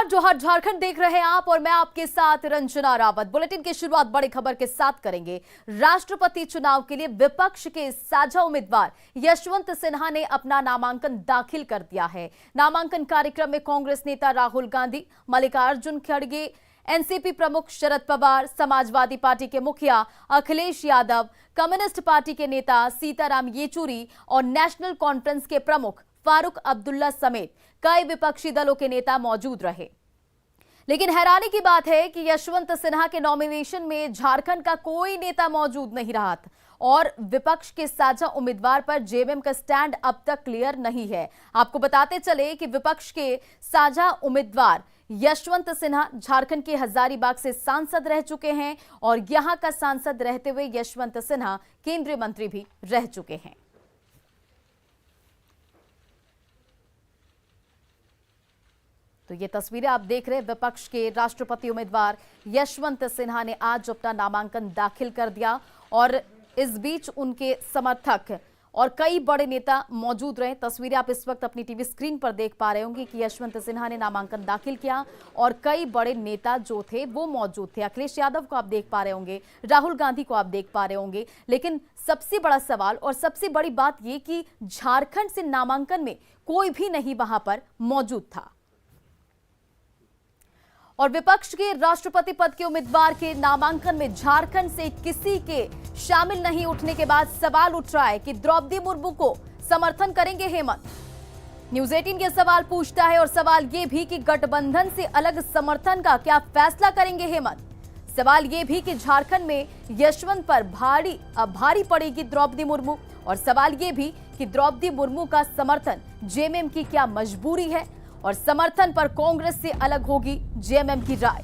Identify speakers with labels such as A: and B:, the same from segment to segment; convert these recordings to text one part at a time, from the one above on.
A: नमस्कार, जोहार झारखंड देख रहे हैं आप और मैं आपके साथ रंजना रावत। बुलेटिन की शुरुआत बड़ी खबर के साथ करेंगे। राष्ट्रपति चुनाव के लिए विपक्ष के साझा उम्मीदवार यशवंत सिन्हा ने अपना नामांकन दाखिल कर दिया है। नामांकन कार्यक्रम में कांग्रेस नेता राहुल गांधी, मल्लिकार्जुन खड़गे, एनसीपी प्रमुख शरद पवार, समाजवादी पार्टी के मुखिया अखिलेश यादव, कम्युनिस्ट पार्टी के नेता सीताराम येचुरी और नेशनल कॉन्फ्रेंस के प्रमुख फारूक अब्दुल्ला समेत कई विपक्षी दलों के नेता मौजूद रहे। लेकिन हैरानी की बात है कि यशवंत सिन्हा के नॉमिनेशन में झारखंड का कोई नेता मौजूद नहीं रहा और विपक्ष के साझा उम्मीदवार पर जेएमएम का स्टैंड अब तक क्लियर नहीं है। आपको बताते चले कि विपक्ष के साझा उम्मीदवार यशवंत सिन्हा झारखंड के हजारीबाग से सांसद रह चुके हैं और यहां का सांसद रहते हुए यशवंत सिन्हा केंद्रीय मंत्री भी रह चुके हैं। तो ये तस्वीरें आप देख रहे हैं, विपक्ष के राष्ट्रपति उम्मीदवार यशवंत सिन्हा ने आज अपना नामांकन दाखिल कर दिया और इस बीच उनके समर्थक और कई बड़े नेता मौजूद रहे। तस्वीरें आप इस वक्त अपनी टीवी स्क्रीन पर देख पा रहे होंगे कि यशवंत सिन्हा ने नामांकन दाखिल किया और कई बड़े नेता जो थे वो मौजूद थे। अखिलेश यादव को आप देख पा रहे होंगे, राहुल गांधी को आप देख पा रहे होंगे। लेकिन सबसे बड़ा सवाल और सबसे बड़ी बात यह कि झारखंड से नामांकन में कोई भी नहीं वहां पर मौजूद था और विपक्ष के राष्ट्रपति पद के उम्मीदवार के नामांकन में झारखंड से किसी के शामिल नहीं उठने के बाद सवाल उठ रहा है कि द्रौपदी मुर्मू को समर्थन करेंगे हेमंत। न्यूज 18 ये सवाल पूछता है और सवाल ये भी कि गठबंधन से अलग समर्थन का क्या फैसला करेंगे हेमंत। सवाल ये भी कि झारखंड में यशवंत पर भारी पड़ेगी द्रौपदी मुर्मू और सवाल ये भी कि द्रौपदी मुर्मू का समर्थन जेएमएम की क्या मजबूरी है और समर्थन पर कांग्रेस से अलग होगी जेएमएम की राय।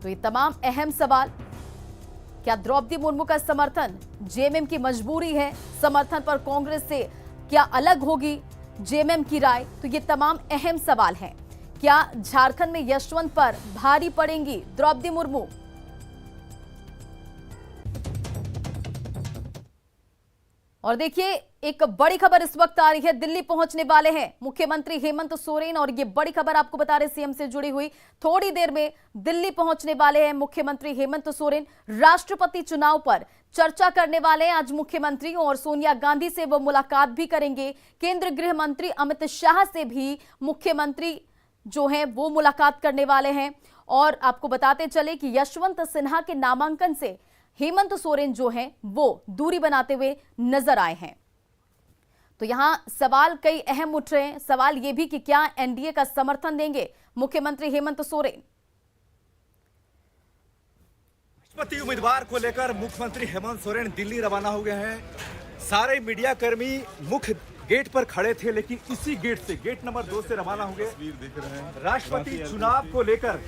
A: तो ये तमाम अहम सवाल, क्या द्रौपदी मुर्मू का समर्थन जेएमएम की मजबूरी है, समर्थन पर कांग्रेस से क्या अलग होगी जेएमएम की राय, तो ये तमाम अहम सवाल हैं। क्या झारखंड में यशवंत पर भारी पड़ेंगी द्रौपदी मुर्मू? और देखिए, एक बड़ी खबर इस वक्त आ रही है, दिल्ली पहुंचने वाले हैं मुख्यमंत्री हेमंत सोरेन और ये बड़ी खबर आपको बता रहे सीएम से जुड़ी हुई। थोड़ी देर में दिल्ली पहुंचने वाले हैं मुख्यमंत्री हेमंत सोरेन। राष्ट्रपति चुनाव पर चर्चा करने वाले हैं आज मुख्यमंत्री और सोनिया गांधी से वो मुलाकात भी करेंगे। केंद्रीय गृह मंत्री अमित शाह से भी मुख्यमंत्री जो है वो मुलाकात करने वाले हैं। और आपको बताते चले कि यशवंत सिन्हा के नामांकन से हेमंत सोरेन जो हैं वो दूरी बनाते हुए नजर आए हैं। तो यहां सवाल कई अहम उठ रहे हैं। सवाल यह भी कि क्या एनडीए का समर्थन देंगे मुख्यमंत्री हेमंत सोरेन।
B: राष्ट्रपति उम्मीदवार को लेकर मुख्यमंत्री हेमंत सोरेन दिल्ली रवाना हो गए हैं। सारे मीडिया कर्मी मुख्य गेट पर खड़े थे, लेकिन इसी गेट से, गेट नंबर 2 से रवाना हो गए। राष्ट्रपति चुनाव को लेकर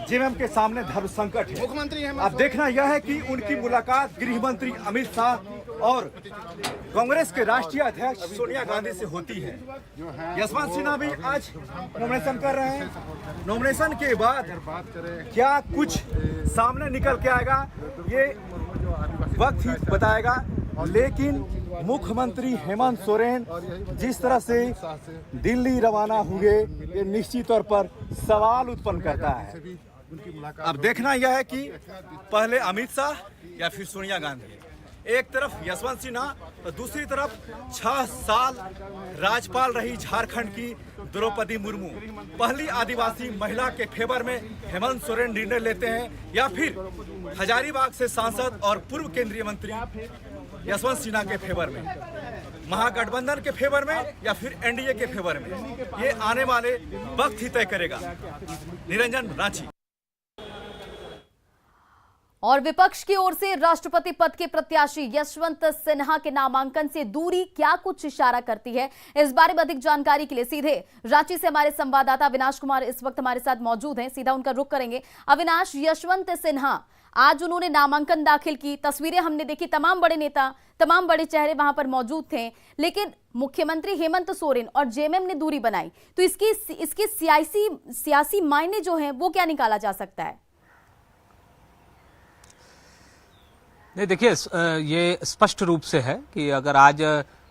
B: जेएमएम के सामने धर्म संकट है। मुख्यमंत्री अब देखना यह है कि उनकी मुलाकात गृह मंत्री अमित शाह और कांग्रेस के राष्ट्रीय अध्यक्ष सोनिया गांधी से होती है। यशवंत सिन्हा भी आज नॉमिनेशन कर रहे हैं। नॉमिनेशन के बाद क्या कुछ सामने निकल के आएगा ये वक्त ही बताएगा, लेकिन मुख्यमंत्री हेमंत सोरेन जिस तरह से दिल्ली रवाना हुए ये निश्चित तौर पर सवाल उत्पन्न करता है। अब देखना यह है कि पहले अमित शाह या फिर सोनिया गांधी। एक तरफ यशवंत सिन्हा तो दूसरी तरफ 6 साल राज्यपाल रही झारखंड की द्रौपदी मुर्मू। पहली आदिवासी महिला के फेवर में हेमंत सोरेन निर्णय लेते हैं या फिर हजारीबाग से सांसद और पूर्व केंद्रीय मंत्री यशवंत सिन्हा के फेवर में, महागठबंधन के फेवर में या फिर एनडीए के फेवर में, ये आने वाले वक्त ही तय करेगा। निरंजन, रांची।
A: और विपक्ष की ओर से राष्ट्रपति पद के प्रत्याशी यशवंत सिन्हा के नामांकन से दूरी क्या कुछ इशारा करती है, इस बारे में अधिक जानकारी के लिए सीधे रांची से हमारे संवाददाता अविनाश कुमार इस वक्त हमारे साथ मौजूद हैं। सीधा उनका रुख करेंगे। अविनाश, यशवंत सिन्हा आज उन्होंने नामांकन दाखिल की, तस्वीरें हमने देखी, तमाम बड़े नेता, तमाम बड़े चेहरे वहां पर मौजूद थे, लेकिन मुख्यमंत्री हेमंत सोरेन और जेएमएम ने दूरी बनाई, तो इसके सियासी मायने जो हैं वो क्या निकाला जा सकता है?
C: नहीं, देखिए, ये स्पष्ट रूप से है कि अगर आज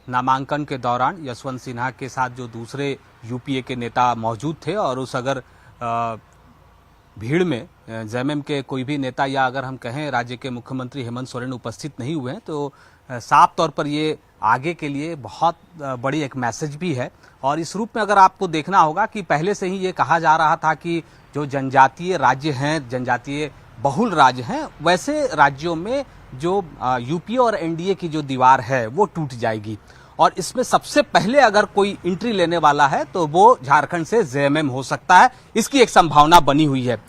C: नामांकन के दौरान यशवंत सिन्हा के साथ जो दूसरे यूपीए के नेता मौजूद थे और उस अगर भीड़ में जेएमएम के कोई भी नेता या अगर हम कहें राज्य के मुख्यमंत्री हेमंत सोरेन उपस्थित नहीं हुए हैं तो साफ तौर पर ये आगे के लिए बहुत बड़ी एक मैसेज भी है। और इस रूप में अगर आपको देखना होगा कि पहले से ही ये कहा जा रहा था कि जो जनजातीय राज्य हैं, जनजातीय बहुल राज्य हैं, वैसे राज्यों में जो यूपीए और एनडीए की जो दीवार है वो टूट जाएगी। और इसमें सबसे पहले अगर कोई एंट्री लेने वाला है तो वो झारखंड से जेएमएम हो सकता है, इसकी एक संभावना बनी हुई है।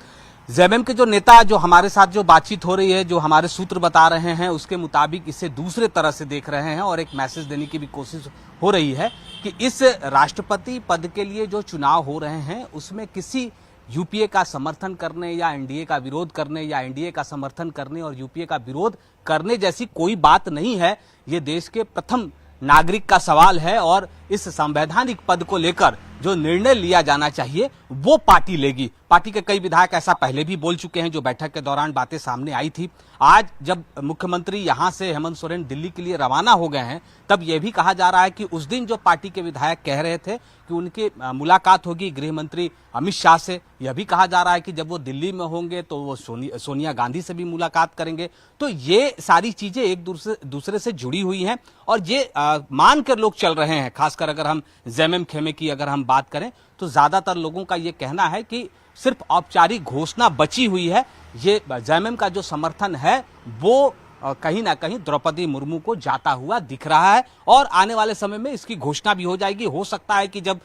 C: जेएमएम के जो नेता जो हमारे साथ जो बातचीत हो रही है, जो हमारे सूत्र बता रहे हैं, उसके मुताबिक इसे दूसरे तरह से देख रहे हैं और एक मैसेज देने की भी कोशिश हो रही है कि इस राष्ट्रपति पद के लिए जो चुनाव हो रहे हैं उसमें किसी यूपीए का समर्थन करने या एनडीए का विरोध करने या एनडीए का समर्थन करने और यूपीए का विरोध करने जैसी कोई बात नहीं है। ये देश के प्रथम नागरिक का सवाल है और इस संवैधानिक पद को लेकर जो निर्णय लिया जाना चाहिए वो पार्टी लेगी। पार्टी के कई विधायक ऐसा पहले भी बोल चुके हैं, जो बैठक के दौरान बातें सामने आई थी। आज जब मुख्यमंत्री यहां से हेमंत सोरेन दिल्ली के लिए रवाना हो गए हैं तब यह भी कहा जा रहा है कि उस दिन जो पार्टी के विधायक कह रहे थे कि उनकी मुलाकात होगी गृह मंत्री अमित शाह से, यह भी कहा जा रहा है कि जब वो दिल्ली में होंगे तो वो सोनिया गांधी से भी मुलाकात करेंगे। तो ये सारी चीजें एक दूसरे से जुड़ी हुई हैं और ये मान कर लोग चल रहे हैं। खासकर अगर हम जेएमएम खेमे की अगर हम बात करें तो ज्यादातर लोगों का ये कहना है कि सिर्फ औपचारिक घोषणा बची हुई है। ये जेएमएम का जो समर्थन है वो कहीं ना कहीं द्रौपदी मुर्मू को जाता हुआ दिख रहा है और आने वाले समय में इसकी घोषणा भी हो जाएगी। हो सकता है कि जब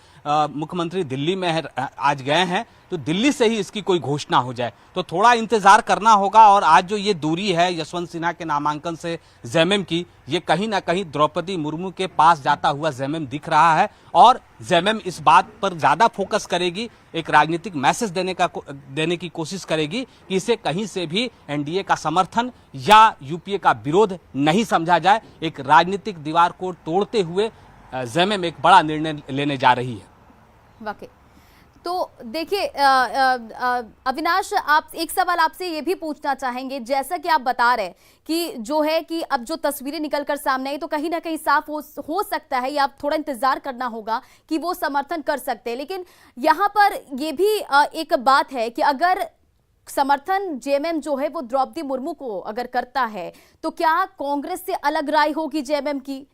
C: मुख्यमंत्री दिल्ली में आज गए हैं तो दिल्ली से ही इसकी कोई घोषणा हो जाए, तो थोड़ा इंतजार करना होगा। और आज जो ये दूरी है यशवंत सिन्हा के नामांकन से जेएमएम की, ये कहीं ना कहीं द्रौपदी मुर्मू के पास जाता हुआ जेएमएम दिख रहा है और जेएमएम इस बात पर ज्यादा फोकस करेगी, एक राजनीतिक मैसेज देने की कोशिश करेगी कि इसे कहीं से भी एनडीए का समर्थन या यूपीए का विरोध नहीं समझा जाए। एक राजनीतिक दीवार को तोड़ते हुए जेएमएम एक बड़ा निर्णय लेने जा रही है।
A: वाकई तो देखिए अविनाश, आप एक सवाल आपसे ये भी पूछना चाहेंगे, जैसा कि आप बता रहे कि जो है कि अब जो तस्वीरें निकलकर सामने आई तो कहीं ना कहीं साफ हो सकता है या आप थोड़ा इंतजार करना होगा कि वो समर्थन कर सकते हैं। लेकिन यहाँ पर ये भी एक बात है कि अगर समर्थन जेएमएम जो है वो द्रौपदी मुर्मू को अगर करता है तो क्या कांग्रेस से अलग राय होगी जेएमएम की?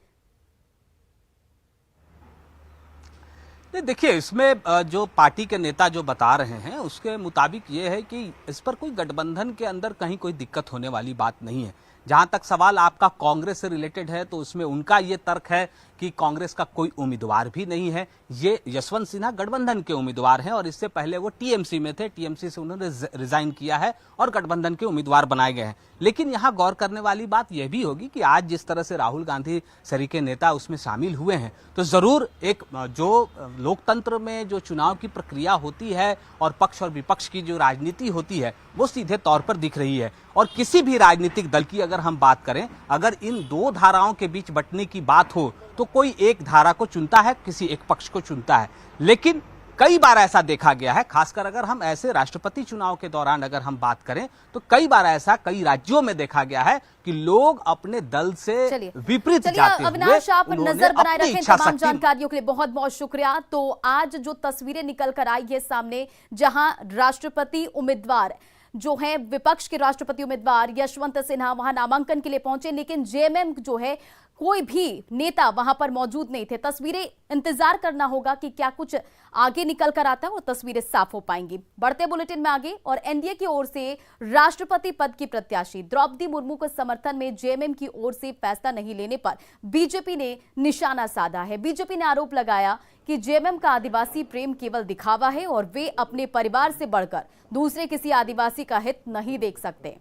C: नहीं, देखिए इसमें जो पार्टी के नेता जो बता रहे हैं उसके मुताबिक ये है कि इस पर कोई गठबंधन के अंदर कहीं कोई दिक्कत होने वाली बात नहीं है। जहां तक सवाल आपका कांग्रेस से रिलेटेड है तो उसमें उनका ये तर्क है कि कांग्रेस का कोई उम्मीदवार भी नहीं है। ये यशवंत सिन्हा गठबंधन के उम्मीदवार हैं और इससे पहले वो टीएमसी में थे, टीएमसी से उन्होंने रिजाइन किया है और गठबंधन के उम्मीदवार बनाए गए हैं। लेकिन यहाँ गौर करने वाली बात यह भी होगी कि आज जिस तरह से राहुल गांधी सरीके नेता उसमें शामिल हुए हैं तो जरूर एक जो लोकतंत्र में जो चुनाव की प्रक्रिया होती है और पक्ष और विपक्ष की जो राजनीति होती है वो सीधे तौर पर दिख रही है। और किसी भी राजनीतिक दल की अगर हम बात करें, अगर इन दो धाराओं के बीच बंटने की बात हो तो कोई एक धारा को चुनता है, किसी एक पक्ष को चुनता है। लेकिन कई बार ऐसा देखा गया है, खासकर अगर हम ऐसे राष्ट्रपति चुनाव के दौरान अगर हम बात करें तो कई बार ऐसा कई राज्यों में देखा गया है कि लोग अपने दल से विपरीत जाते हुए
A: अविनाश, आप नजर बनाए रखें। तमाम जानकारियों के लिए बहुत बहुत शुक्रिया। तो आज जो तस्वीरें निकल कर आई है सामने, जहां राष्ट्रपति उम्मीदवार जो है विपक्ष के राष्ट्रपति उम्मीदवार यशवंत सिन्हा वहां नामांकन के लिए पहुंचे, लेकिन जेएमएम जो है कोई भी नेता वहां पर मौजूद नहीं थे। तस्वीरें इंतजार करना होगा कि क्या कुछ आगे निकल कर आता है, वो तस्वीरें साफ हो पाएंगी। बढ़ते बुलेटिन में आगे, और एनडीए की ओर से राष्ट्रपति पद की प्रत्याशी द्रौपदी मुर्मू के समर्थन में जेएमएम की ओर से फैसला नहीं लेने पर बीजेपी ने निशाना साधा है। बीजेपी ने आरोप लगाया कि जेएमएम का आदिवासी प्रेम केवल दिखावा है और वे अपने परिवार से बढ़कर दूसरे किसी आदिवासी का हित नहीं देख सकते।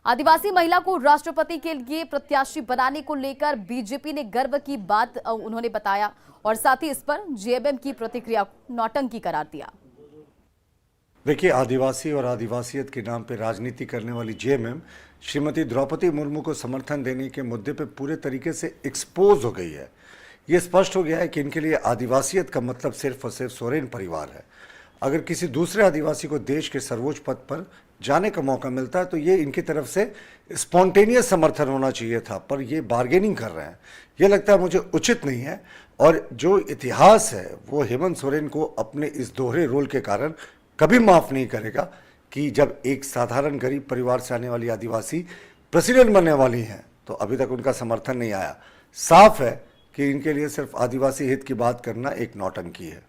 A: आदिवासी महिला को राष्ट्रपति के लिए प्रत्याशी बनाने को लेकर बीजेपी ने गर्व की बात उन्होंने बताया और साथ ही इस पर जेएमएम की प्रतिक्रिया को नौटंकी करार दिया।
D: देखिए, आदिवासी और आदिवासियत के नाम पर राजनीति करने वाली जेएमएम श्रीमती द्रौपदी मुर्मू को समर्थन देने के मुद्दे पर पूरे तरीके से एक्सपोज हो गई है। ये स्पष्ट हो गया है कि इनके लिए आदिवासियत का मतलब सिर्फ और सिर्फ सोरेन परिवार है। अगर किसी दूसरे आदिवासी को देश के सर्वोच्च पद पर जाने का मौका मिलता है तो ये इनकी तरफ से स्पॉन्टेनियस समर्थन होना चाहिए था, पर ये बार्गेनिंग कर रहे हैं। ये लगता है मुझे उचित नहीं है। और जो इतिहास है वो हेमंत सोरेन को अपने इस दोहरे रोल के कारण कभी माफ नहीं करेगा कि जब एक साधारण गरीब परिवार से आने वाली आदिवासी प्रेसिडेंट बनने वाली हैं तो अभी तक उनका समर्थन नहीं आया। साफ है कि इनके लिए सिर्फ आदिवासी हित की बात करना एक नौटंकी है।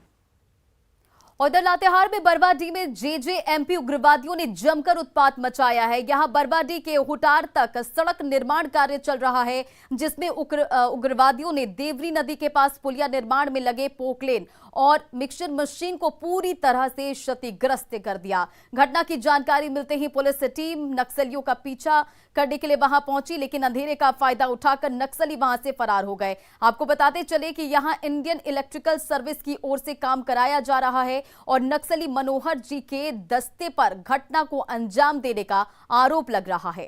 A: और इधर लातेहार में बरवाडीह में जेजेएमपी उग्रवादियों ने जमकर उत्पात मचाया है। यहां बरवाडीह के हुटार तक सड़क निर्माण कार्य चल रहा है, जिसमें उग्रवादियों ने देवरी नदी के पास पुलिया निर्माण में लगे पोकलेन और मिक्सर मशीन को पूरी तरह से क्षतिग्रस्त कर दिया। घटना की जानकारी मिलते ही पुलिस टीम नक्सलियों का पीछा करने के लिए वहां पहुंची, लेकिन अंधेरे का फायदा उठाकर नक्सली वहां से फरार हो गए। आपको बताते चले कि यहां इंडियन इलेक्ट्रिकल सर्विस की ओर से काम कराया जा रहा है और नक्सली मनोहर जी के दस्ते पर घटना को अंजाम देने का आरोप लग रहा है।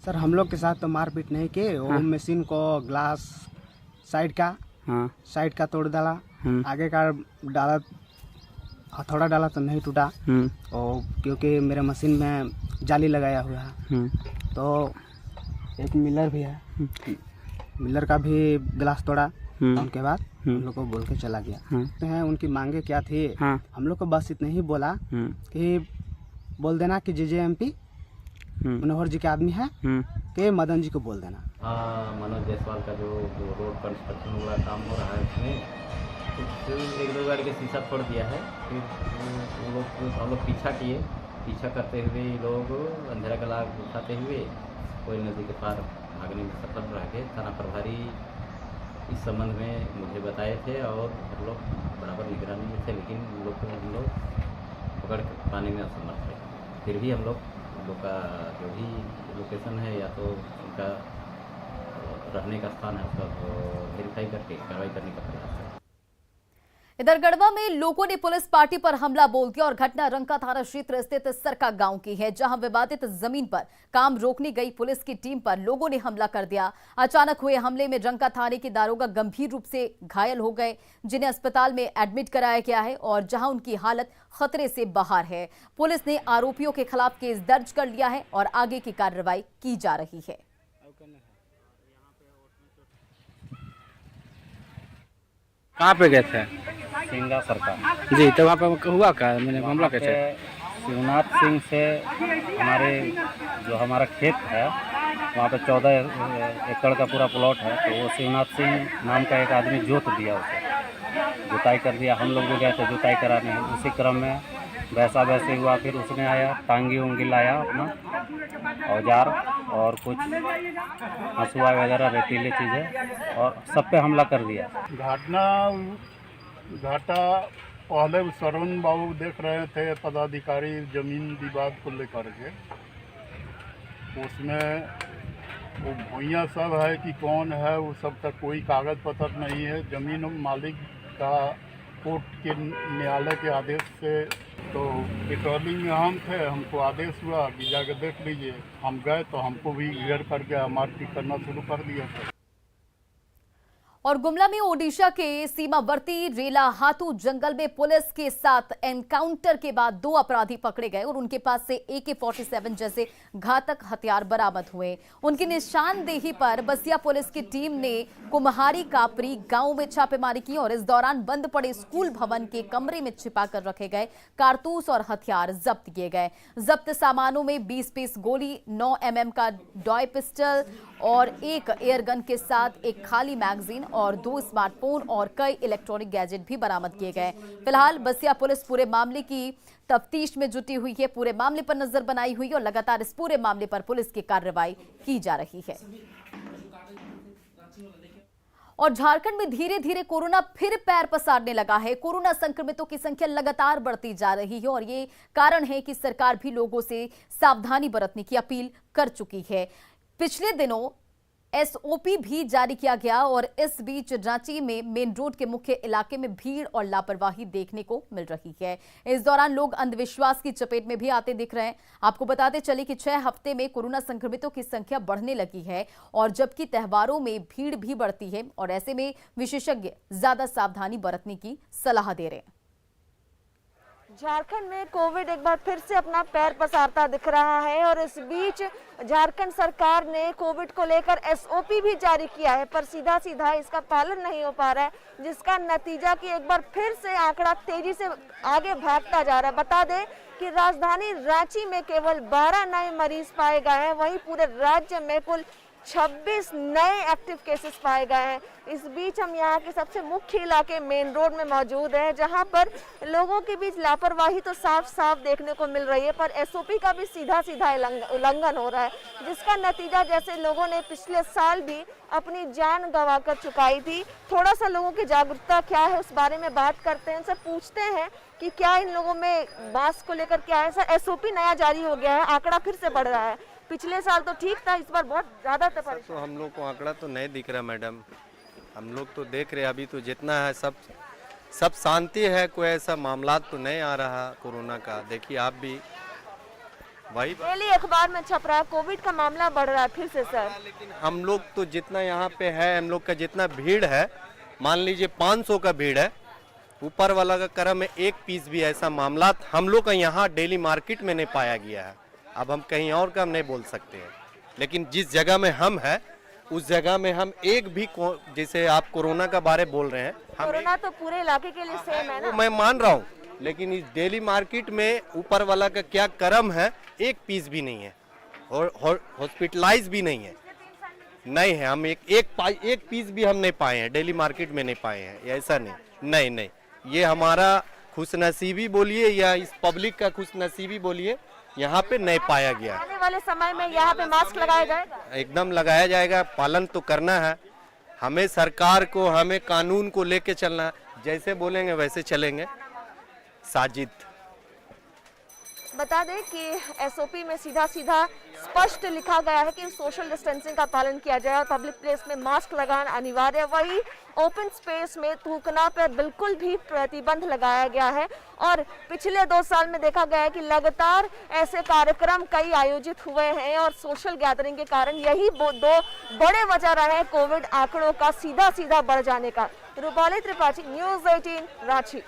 E: सर, हम लोग के साथ तो मारपीट नहीं किए। वो मशीन को ग्लास साइड का तोड़ डाला, आगे का डाला, हथौड़ा डाला तो नहीं टूटा। और क्योंकि मेरे मशीन में जाली लगाया हुआ है, तो एक मिलर भी है, मिलर का भी ग्लास तोड़ा। उनके बाद हम लोग को बोल के चला गया। उनकी मांगे क्या थी? हम लोग को बस इतना ही बोला कि बोल देना कि जेजेएमपी मनोहर जी के आदमी है कि मदन जी को बोल देना।
F: मनोज जायसवाल का जो रोड कंस्ट्रक्शन वाला काम हो रहा है उसमें कुछ एक दो गाड़ी के शीशा फोड़ दिया है। फिर हम लोग पीछा करते हुए लोग अंधेरा का लाभ उठाते हुए कोई नदी के पार भागने में सफल रह गए। थाना प्रभारी इस संबंध में मुझे बताए थे और हम लोग बराबर निगरानी में थे, लेकिन हम लोग पकड़ पाने में असमर्थ थे। फिर भी हम लोग का जो भी लोकेशन है या तो उनका रहने का स्थान है उसका वेरीफाई करके कार्रवाई करने का प्रयास है।
A: इधर गढ़वा में लोगों ने पुलिस पार्टी पर हमला बोल दिया और घटना रंका थाना क्षेत्र स्थित सरका गांव की है, जहां विवादित जमीन पर काम रोकने गई पुलिस की टीम पर लोगों ने हमला कर दिया। अचानक हुए हमले में रंका थाने के दारोगा गंभीर रूप से घायल हो गए, जिन्हें अस्पताल में एडमिट कराया गया है और जहां उनकी हालत खतरे से बाहर है। पुलिस ने आरोपियों के खिलाफ केस दर्ज कर लिया है और आगे की कार्रवाई की जा रही है।
G: कहाँ पे गए थे?
F: सिंगा सरकार
G: जी, तो वहाँ पे हुआ क्या? मैंने हमला कैसे?
F: शिवनाथ सिंह से हमारा खेत है वहाँ पे 14 एकड़ का पूरा प्लॉट है, तो वो शिवनाथ सिंह नाम का एक आदमी जोत दिया, उसे जुताई कर दिया। हम लोग भी गए थे जुताई कराने, उसी क्रम में वैसे हुआ। फिर उसने आया, टांगी उंगी लाया, अपना औजार और कुछ हंसुआ वगैरह रेतीली चीज़ें और सब पे हमला कर दिया।
H: घाटा पहले सरवन बाबू देख रहे थे, पदाधिकारी जमीन विवाद को लेकर के। उसमें वो भूइयाँ सब है कि कौन है, वो सब तक कोई कागज़ पत्र नहीं है। ज़मीन मालिक का कोर्ट के न्यायालय के आदेश से, तो पेट्रोलिंग में हम थे, हमको आदेश हुआ कि जाकर देख लीजिए। हम गए तो हमको भी घेर करके मारपीट करना शुरू कर दिया था।
A: और गुमला में ओडिशा के सीमावर्ती रेला हाथू जंगल में पुलिस के साथ एनकाउंटर के बाद 2 अपराधी पकड़े गए और उनके पास से AK-47 जैसे घातक हथियार बरामद हुए। उनकी निशानदेही पर बसिया पुलिस की टीम ने कुम्हारी कापरी गांव में छापेमारी की और इस दौरान बंद पड़े स्कूल भवन के कमरे में छिपाकर रखे गए कारतूस और हथियार जब्त किए गए। जब्त सामानों में 20 पीस गोली, 9 mm का डॉय पिस्टल और एक एयरगन के साथ एक खाली मैगजीन और 2 स्मार्टफोन और कई इलेक्ट्रॉनिक गैजेट भी बरामद किए गए। फिलहाल बसिया पुलिस पूरे मामले की तफ्तीश में जुटी हुई है, पूरे मामले पर नजर बनाई हुई है और लगातार इस पूरे मामले पर पुलिस की कार्रवाई की जा रही है। और झारखंड में धीरे धीरे कोरोना फिर पैर पसारने लगा है। कोरोना संक्रमितों की संख्या लगातार बढ़ती जा रही है और ये कारण है कि सरकार भी लोगों से सावधानी बरतने की अपील कर चुकी है। पिछले दिनों एसओपी भी जारी किया गया और इस बीच रांची में मेन रोड के मुख्य इलाके में भीड़ और लापरवाही देखने को मिल रही है। इस दौरान लोग अंधविश्वास की चपेट में भी आते दिख रहे हैं। आपको बताते चले कि 6 हफ्ते में कोरोना संक्रमितों की संख्या बढ़ने लगी है और जबकि त्योहारों में भीड़ भी बढ़ती है और ऐसे में विशेषज्ञ ज्यादा सावधानी बरतने की सलाह दे रहे हैं।
I: झारखंड में कोविड एक बार फिर से अपना पैर पसारता दिख रहा है और इस बीच झारखंड सरकार ने कोविड को लेकर एसओपी भी जारी किया है, पर सीधा सीधा इसका पालन नहीं हो पा रहा है, जिसका नतीजा कि एक बार फिर से आंकड़ा तेजी से आगे भागता जा रहा है। बता दें कि राजधानी रांची में केवल 12 नए मरीज पाए गए हैं, वहीं पूरे राज्य में कुल 26 नए एक्टिव केसेस पाए गए हैं। इस बीच हम यहाँ के सबसे मुख्य इलाके मेन रोड में मौजूद हैं, जहाँ पर लोगों के बीच लापरवाही तो साफ साफ देखने को मिल रही है, पर एसओपी का भी सीधा सीधा उल्लंघन हो रहा है, जिसका नतीजा जैसे लोगों ने पिछले साल भी अपनी जान गंवा कर चुकाई थी। थोड़ा सा लोगों की जागरूकता क्या है उस बारे में बात करते हैं, उनसे पूछते हैं कि क्या इन लोगों में मास्क को लेकर क्या है। सर, एसओपी नया जारी हो गया है, आंकड़ा फिर से बढ़ रहा है। पिछले साल तो ठीक था, इस बार बहुत ज्यादा था।
J: तो हम लोग को आंकड़ा तो नहीं दिख रहा मैडम, हम लोग तो देख रहे हैं अभी तो जितना है सब शांति है, कोई ऐसा मामला तो नहीं आ रहा कोरोना का। देखिए आप भी भाई
I: डेली अखबार में छप रहा है कोविड का मामला बढ़ रहा है फिर से। सर,
J: लेकिन हम लोग तो जितना यहाँ पे है, हम लोग का जितना भीड़ है, मान लीजिए 500 का भीड़ है, ऊपर वाला का क्रम में एक पीस भी ऐसा मामला हम लोग का यहाँ डेली मार्केट में नहीं पाया गया है। अब हम कहीं और का हम नहीं बोल सकते हैं, लेकिन जिस जगह में हम हैं उस जगह में हम एक भी जैसे आप कोरोना का बारे बोल रहे हैं,
I: कोरोना तो पूरे इलाके के लिए सेम है ना।
J: मैं मान रहा हूँ, लेकिन इस डेली मार्केट में ऊपर वाला का क्या क्रम है, एक पीस भी नहीं है और हॉस्पिटलाइज भी नहीं है। हम एक पीस भी हम नहीं पाए हैं, डेली मार्केट में नहीं पाए हैं। ऐसा नहीं, ये हमारा खुशनसीबी बोलिए या इस पब्लिक का खुशनसीबी बोलिए, यहाँ पे नहीं पाया गया।
I: आने वाले समय में यहाँ पे मास्क लगाया जाएगा,
J: एकदम लगाया जाएगा। पालन तो करना है हमें, सरकार को, हमें कानून को लेके चलना है, जैसे बोलेंगे वैसे चलेंगे। साजिद,
I: बता दें कि एसओपी में सीधा सीधा स्पष्ट लिखा गया है कि सोशल डिस्टेंसिंग का पालन किया जाए और पब्लिक प्लेस में मास्क लगाना अनिवार्य है। वही ओपन स्पेस में थूकना पर बिल्कुल भी प्रतिबंध लगाया गया है और पिछले 2 साल में देखा गया है कि लगातार ऐसे कार्यक्रम कई आयोजित हुए हैं और सोशल गैदरिंग के कारण यही 2 बड़े वजह रहे हैं कोविड आंकड़ों का सीधा सीधा बढ़ जाने का। रूपाली त्रिपाठी, न्यूज़ 18, रांची।